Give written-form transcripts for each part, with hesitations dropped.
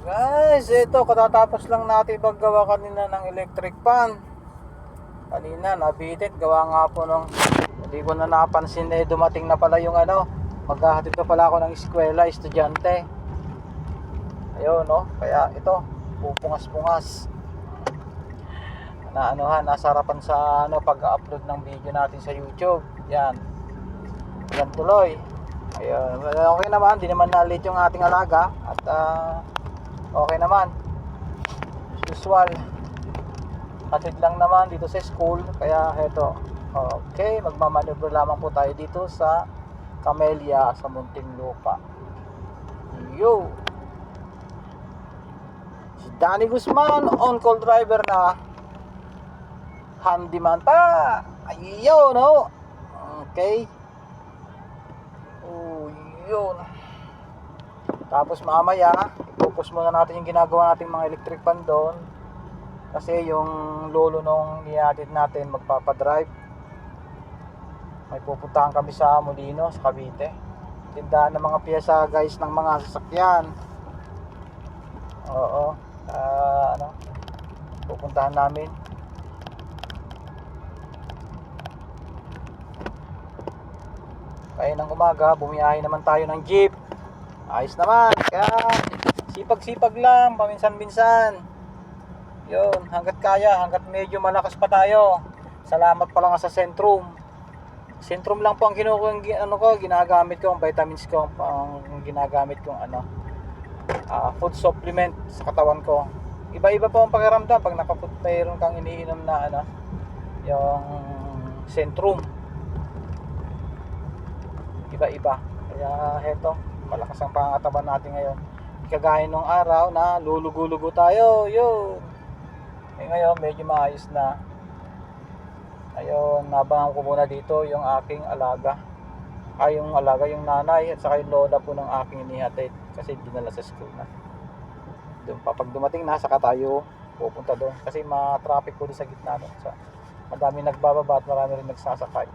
Guys, ito katatapos lang natin maggawa kanina ng electric fan. Kanina nabitit, gawa nga po nung hindi ko na napansin dumating na pala yung maghahatid pa pala ako ng eskwela, estudyante. Ayun no, kaya ito pupungas-pungas. Nasa harapan sa pag-upload ng video natin sa YouTube. Yan. Yan tuloy. Ayun, okay naman, di naman na-late yung ating alaga at okay naman. Usual. Hatid lang naman dito sa school, kaya heto. Okay, magmamaneuver lamang po tayo dito sa Camellia sa Muntinlupa. Yo. Si Danny Guzman, on-call driver na. Handyman pa. Ayun, no. Okay. Yun. Tapos mamaya, focus muna natin yung ginagawa nating mga electric fan doon. Kasi yung lolo nung nihatid natin magpapadrive. May pupuntahan kami sa Molino, sa Cavite. Tindahan ng mga piyesa guys ng mga sasakyan. Oo. Pupuntahan namin. Kaya ng umaga, bumiyahe naman tayo ng jeep. Ayos naman. Kaya sipag-sipag lang, paminsan-minsan. Yun, hanggat kaya, hanggat medyo malakas pa tayo. Salamat pa lang sa Centrum. Centrum lang po ang ginagamit ko, ang vitamins ko, ang ginagamit kong food supplement sa katawan ko. Iba-iba po ang pakiramdam pag mayroon kang iniinom na yung Centrum. Iba-iba. Kaya heto, malakas ang pangangatawan natin ngayon. Kagaya nung araw na lulugo-lugo tayo, yun. Ngayon medyo maayos na. Ayun, nabangan ko muna dito yung aking alaga. Yung nanay at saka yung lola po ng aking inihatid kasi dinala sa school na. Doon pa pag dumating na, saka tayo pupunta doon kasi ma-traffic po doon sa gitna doon. So, madami nagbababa at marami rin nagsasakay.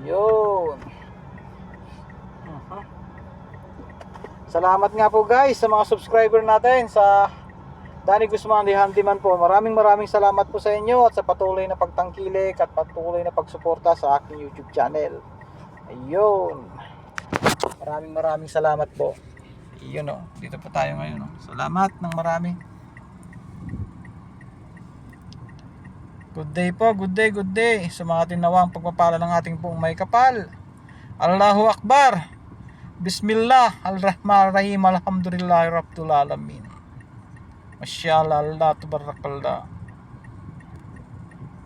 Yun. Salamat nga po guys sa mga subscriber natin sa Danny Guzman the Handyman po. Maraming salamat po sa inyo at sa patuloy na pagtangkilik at patuloy na pagsuporta sa aking YouTube channel. Ayun. Maraming salamat po. Ayun o. Dito po tayo ngayon o. Salamat ng marami. Good day po. Good day. Sa mga tinawang pagpapala ng ating pong may kapal. Allahu Akbar. Bismillah. Al-Rahman Rahim. Alhamdulillah Rabbil Alamin. Masyaallah, Allah, tabarakallah.